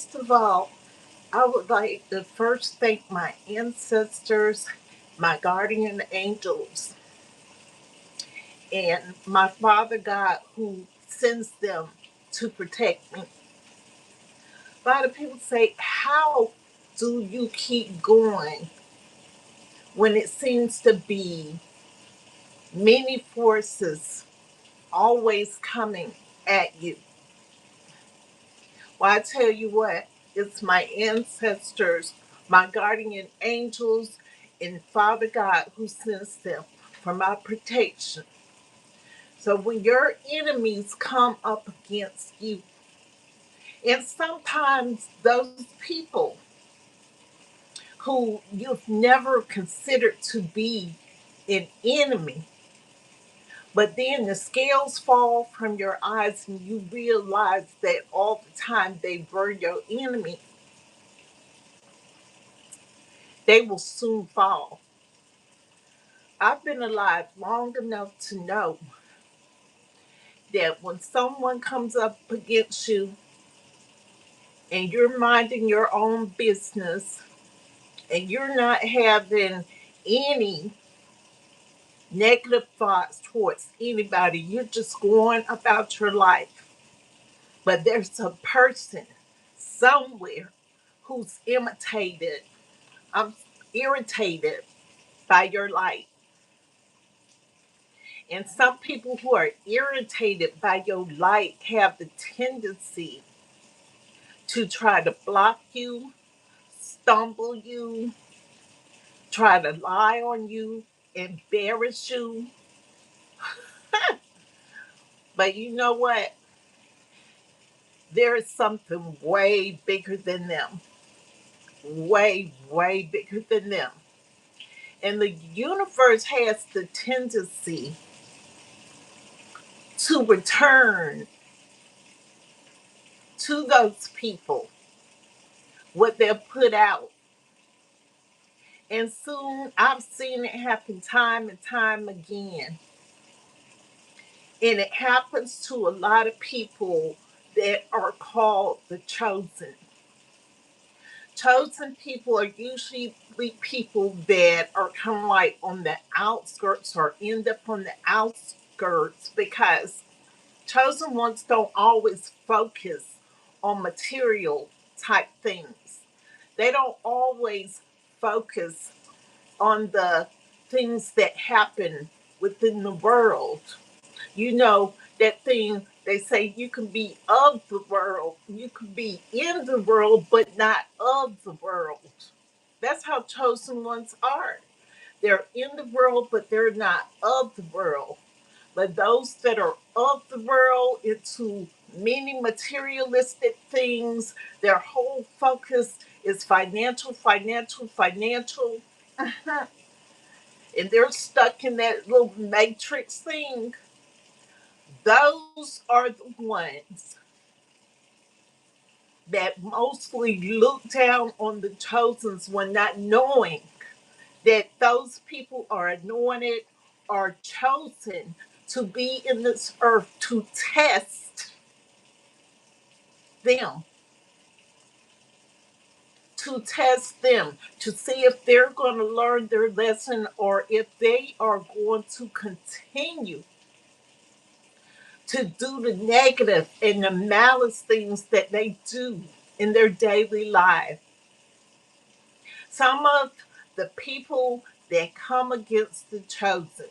First of all, I would like to first thank my ancestors, my guardian angels, and my Father God who sends them to protect me. A lot of people say, how do you keep going when it seems to be many forces always coming at you? Well, I tell you what, it's my ancestors, my guardian angels, and Father God who sends them for my protection. So when your enemies come up against you, and sometimes those people who you've never considered to be an enemy, but then the scales fall from your eyes and you realize that all the time they were your enemy, they will soon fall. I've been alive long enough to know that when someone comes up against you and you're minding your own business and you're not having any negative thoughts towards anybody, you're just going about your life. But there's a person somewhere who's imitated, I'm irritated by your light. And some people who are irritated by your light have the tendency to try to block you, stumble you, try to lie on you, embarrass you. But you know what? There is something way bigger than them. Way, way bigger than them. And the universe has the tendency to return to those people what they've put out. And soon I've seen it happen time and time again. And it happens to a lot of people that are called the chosen. Chosen people are usually people that are kind of like on the outskirts or end up on the outskirts because chosen ones don't always focus on material type things. They don't always focus on the things that happen within the world. You know, that thing they say you can be of the world, you can be in the world, but not of the world. That's how chosen ones are. They're in the world, but they're not of the world. But those that are of the world into many materialistic things, their whole focus is financial, financial, financial. And they're stuck in that little matrix thing. Those are the ones that mostly look down on the chosens when not knowing that those people are anointed, are chosen to be in this earth to test them, to test them, to see if they're going to learn their lesson or if they are going to continue to do the negative and the malice things that they do in their daily life. Some of the people that come against the chosen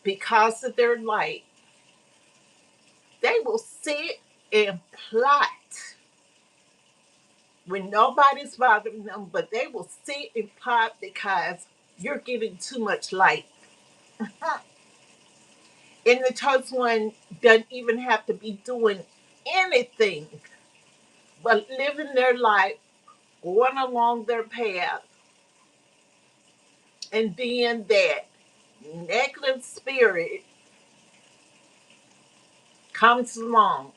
because of their light, they will sit and plot when nobody's bothering them, but they will sit and plot because you're getting too much light. And the chosen one doesn't even have to be doing anything but living their life, going along their path, and then that negative spirit comes along.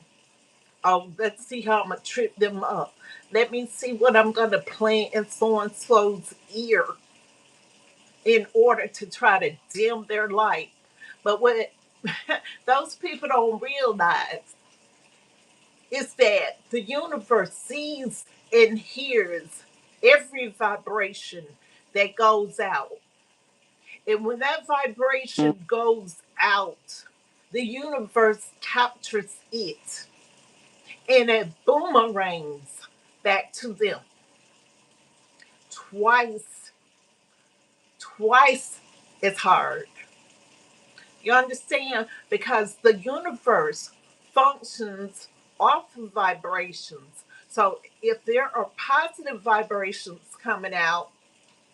Oh, let's see how I'm gonna trip them up. Let me see what I'm gonna plant in so and so's ear in order to try to dim their light. But what those people don't realize is that the universe sees and hears every vibration that goes out. And when that vibration goes out, the universe captures it and it boomerangs back to them twice, twice as hard. You understand? Because the universe functions off of vibrations. So if there are positive vibrations coming out,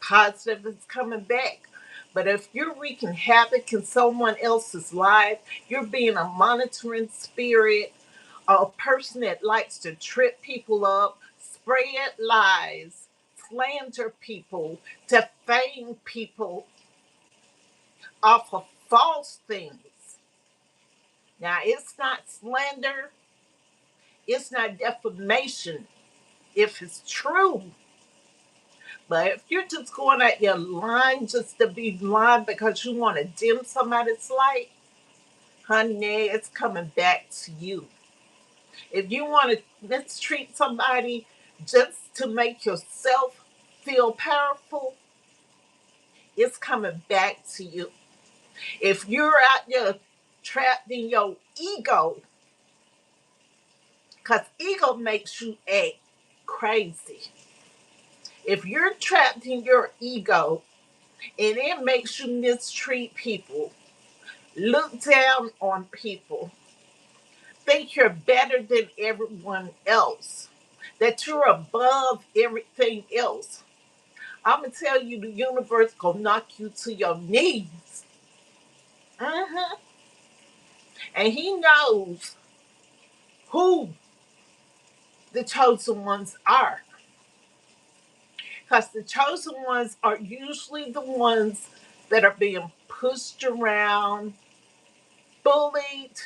positive is coming back. But if you're wreaking havoc in someone else's life, you're being a monitoring spirit, a person that likes to trip people up, spread lies, slander people, defame people off of false things. Now, it's not slander, it's not defamation if it's true. But if you're just going at your line just to be lying because you want to dim somebody's light, honey, it's coming back to you. If you want to mistreat somebody just to make yourself feel powerful, it's coming back to you. If you're out there trapped in your ego, because ego makes you act crazy. If you're trapped in your ego and it makes you mistreat people, look down on people, think you're better than everyone else, that you're above everything else, I'm going to tell you the universe going to knock you to your knees. hmm And he knows who the chosen ones are. Because the chosen ones are usually the ones that are being pushed around, bullied,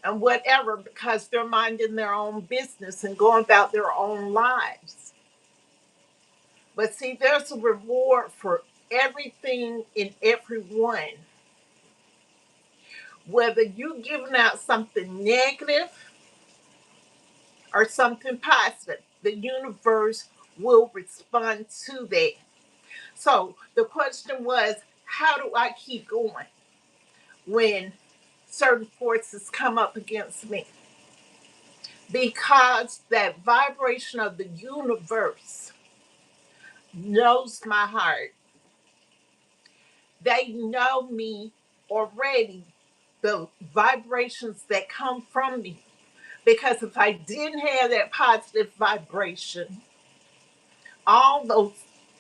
and whatever because they're minding their own business and going about their own lives. But see, there's a reward for everything and everyone. Whether you giving out something negative or something positive, the universe will respond to that. So the question was, how do I keep going when certain forces come up against me? Because that vibration of the universe knows my heart. They know me already, the vibrations that come from me. Because if I didn't have that positive vibration, all those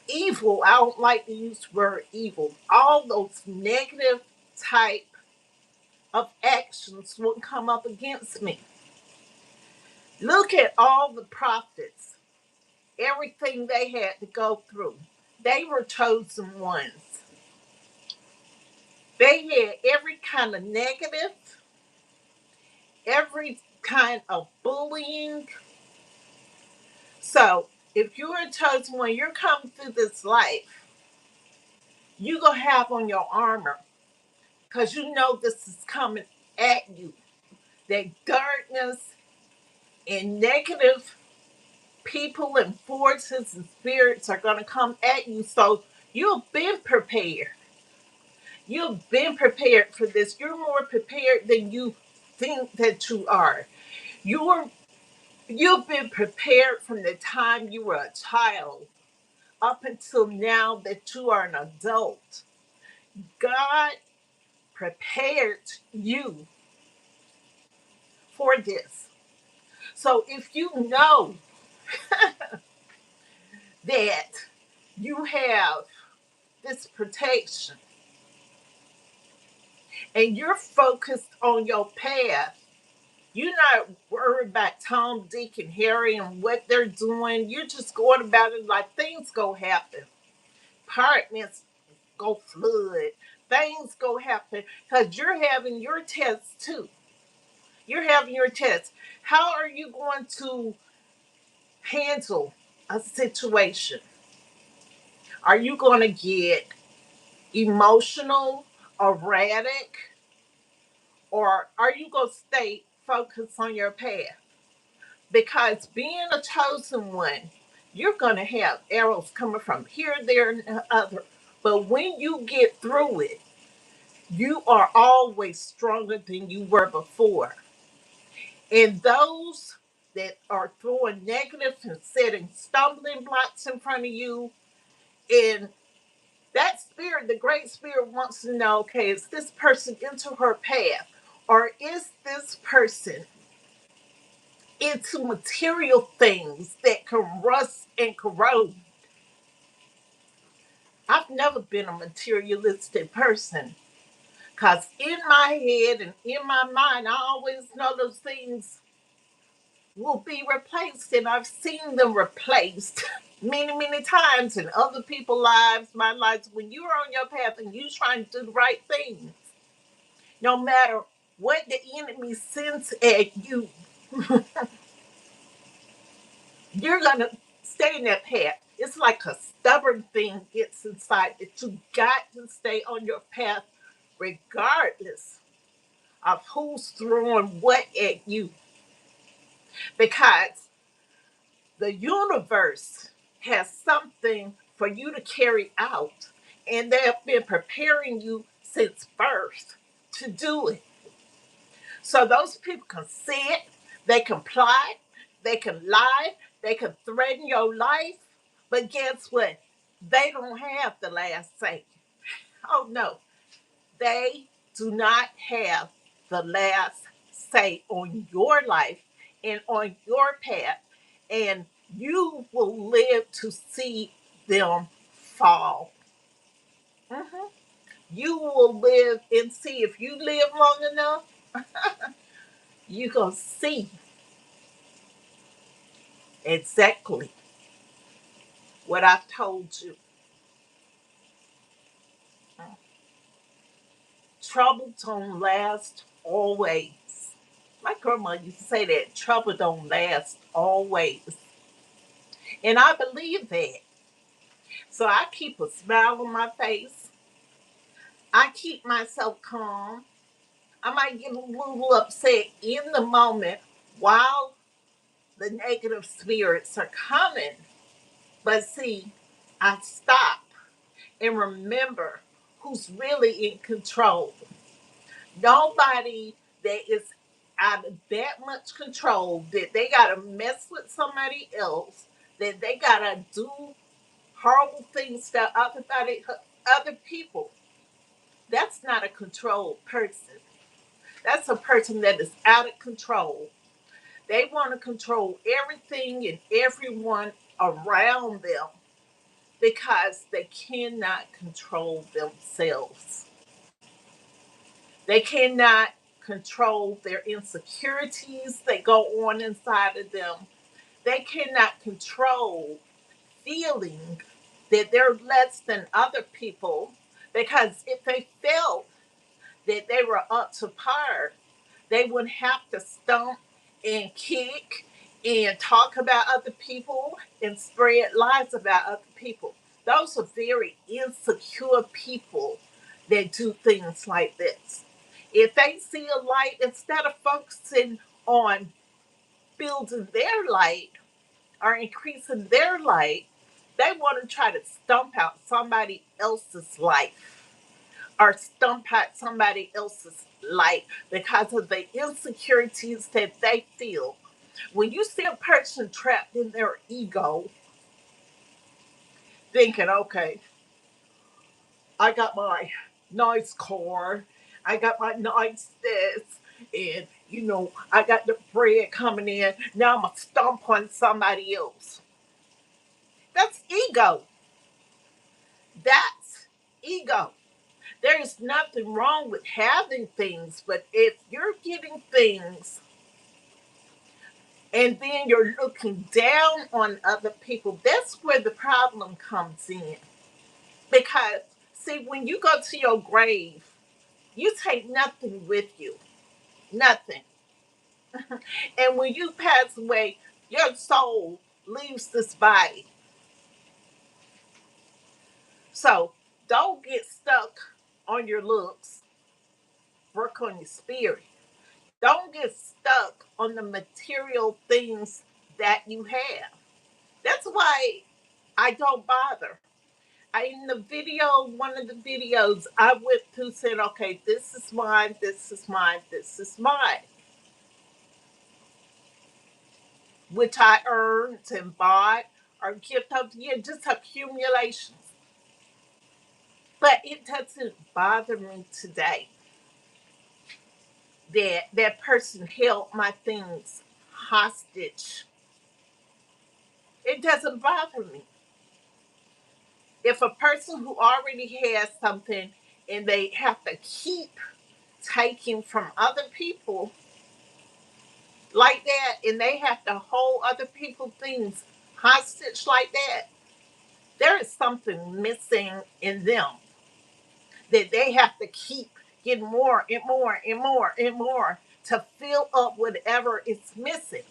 evil, I don't like to use the word evil, all those negative type of actions would come up against me. Look at all the prophets, everything they had to go through. They were chosen ones. They had every kind of negative, every kind of bullying. So if you're a chosen one, you're coming through this life, you're going to have on your armor because you know this is coming at you. That darkness and negative people and forces and spirits are going to come at you. So you've been prepared. You've been prepared for this. You're more prepared than you think that you are. You're you've been prepared from the time you were a child up until now that you are an adult. God prepared you for this. So if you know that you have this protection and you're focused on your path, you're not worried about Tom, Dick, and Harry and what they're doing. You're just going about it like things go happen. Apartments go flood. Things go happen because you're having your tests too. You're having your tests. How are you going to handle a situation? Are you going to get emotional, erratic, or are you going to stay focus on your path. Because being a chosen one, you're going to have arrows coming from here, there, and the other. But when you get through it, you are always stronger than you were before. And those that are throwing negative and setting stumbling blocks in front of you, and that spirit, the great spirit wants to know, okay, is this person into her path? Or is this person into material things that can rust and corrode? I've never been a materialistic person because in my head and in my mind, I always know those things will be replaced, and I've seen them replaced many, many times in other people's lives, my lives. When you're on your path and you're trying to do the right things, no matter what the enemy sends at you, you're gonna stay in that path. It's like a stubborn thing gets inside that you got to stay on your path regardless of who's throwing what at you. Because the universe has something for you to carry out, and they have been preparing you since birth to do it. So those people can see it, they can plot, they can lie, they can threaten your life, but guess what? They don't have the last say. Oh no, they do not have the last say on your life and on your path, and you will live to see them fall. Mhm. You will live and see. If you live long enough, you're going to see exactly what I've told you. Trouble don't last always. My grandma used to say that trouble don't last always. And I believe that. So I keep a smile on my face. I keep myself calm. I might get a little upset in the moment while the negative spirits are coming. But see, I stop and remember who's really in control. Nobody that is out of that much control that they got to mess with somebody else, that they got to do horrible things to other people. That's not a controlled person. That's a person that is out of control. They want to control everything and everyone around them because they cannot control themselves. They cannot control their insecurities that go on inside of them. They cannot control feeling that they're less than other people because if they felt that they were up to par, they wouldn't have to stomp and kick and talk about other people and spread lies about other people. Those are very insecure people that do things like this. If they see a light, instead of focusing on building their light or increasing their light, they want to try to stump out somebody else's life or stump out somebody else's life because of the insecurities that they feel. When you see a person trapped in their ego, thinking, okay, I got my nice car, I got my nice this, and I got the bread coming in. Now I'm gonna stomp on somebody else. That's ego. That's ego. There is nothing wrong with having things, but if you're getting things and then you're looking down on other people, that's where the problem comes in. Because, see, when you go to your grave, you take nothing with you. Nothing. And when you pass away, your soul leaves this body. So don't get stuck on your looks. Work on your spirit. Don't get stuck on the material things that you have. That's why I don't bother. In the video, one of the videos I went through said, okay, this is mine, this is mine, this is mine, which I earned and bought or gift of the year, just accumulations. But it doesn't bother me today that that person held my things hostage. It doesn't bother me. If a person who already has something and they have to keep taking from other people like that and they have to hold other people's things hostage like that, there is something missing in them that they have to keep getting more and more and more and more to fill up whatever is missing.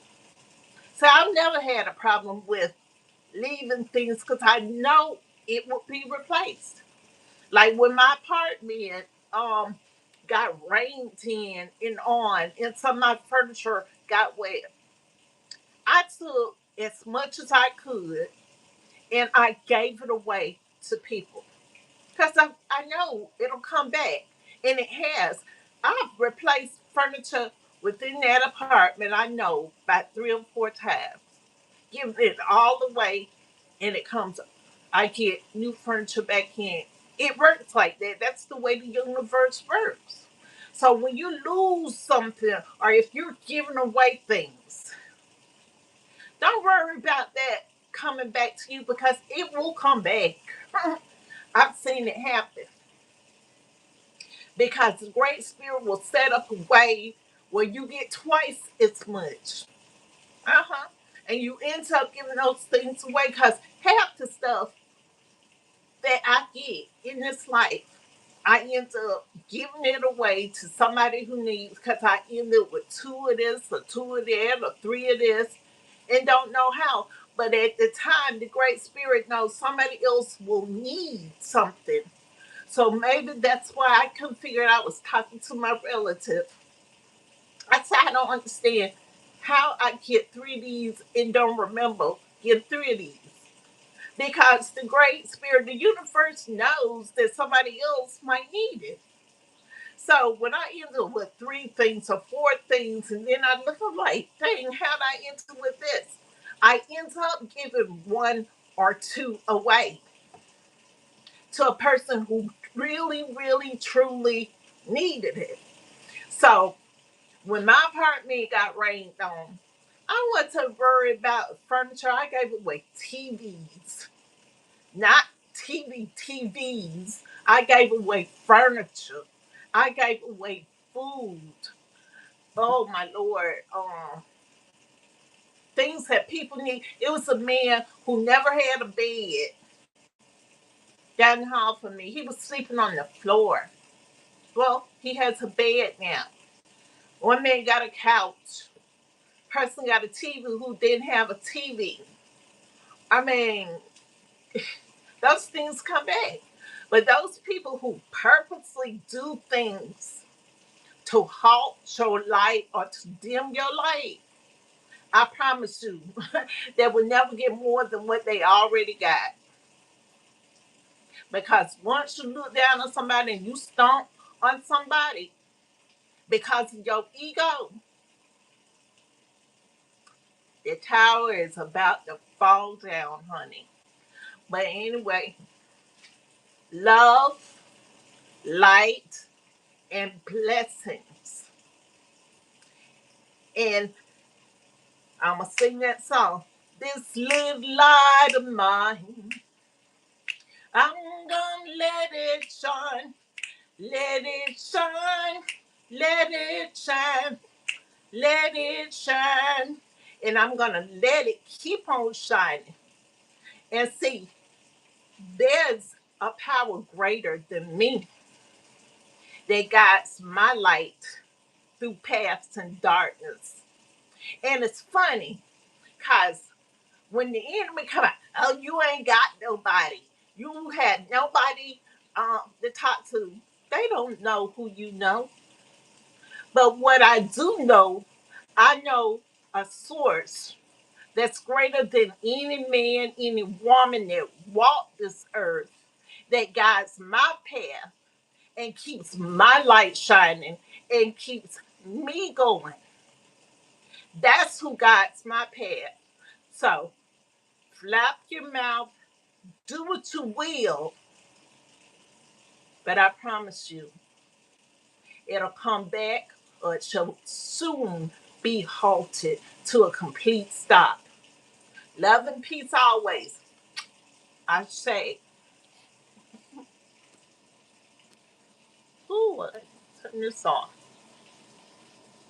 So I've never had a problem with leaving things because I know it will be replaced. Like when my apartment got rained in and on, and some of my furniture got wet, I took as much as I could and I gave it away to people because I know it'll come back, and it has. I've replaced furniture within that apartment. I know about 3 or 4 times, give it all away, and it comes. I get new furniture back in. It works like that. That's the way the universe works. So when you lose something, or if you're giving away things, don't worry about that coming back to you because it will come back. I've seen it happen because the Great Spirit will set up a way where you get twice as much. Uh-huh. And you end up giving those things away because half the stuff that I get in this life, I end up giving it away to somebody who needs because I end up with two of this or two of that or three of this and don't know how. But at the time, the Great Spirit knows somebody else will need something. So maybe that's why I couldn't figure it out. I was talking to my relative. I said, I don't understand how I get three of these and don't remember getting three of these. Because the Great Spirit, the universe knows that somebody else might need it. So when I end up with three things or four things, and then I look, I'm like, dang, how'd I end up with this? I end up giving one or two away to a person who really, really, truly needed it. So when my apartment got rained on, I wasn't worried about furniture. I gave away TVs, not TVs. I gave away furniture. I gave away food. Oh my Lord. Things that people need. It was a man who never had a bed down the hall from me. He was sleeping on the floor. Well, he has a bed now. One man got a couch. Person got a TV who didn't have a TV. I mean, those things come back. But those people who purposely do things to halt your light or to dim your light, I promise you, they will never get more than what they already got. Because once you look down on somebody and you stomp on somebody because of your ego, the tower is about to fall down, honey. But anyway, love, light, and blessings. And I'm going to sing that song. This little light of mine, I'm going to let it shine. Let it shine. Let it shine. Let it shine. And I'm going to let it keep on shining. And see, there's a power greater than me that guides my light through paths and darkness. And it's funny because when the enemy come out, oh, you ain't got nobody. You had nobody to talk to. They don't know who you know. But what I do know, I know a source that's greater than any man, any woman that walked this earth, that guides my path and keeps my light shining and keeps me going. That's who guides my path. So flap your mouth, do what you will, but I promise you, it'll come back or it shall soon be halted to a complete stop. Love and peace always. I say, ooh, turn this off.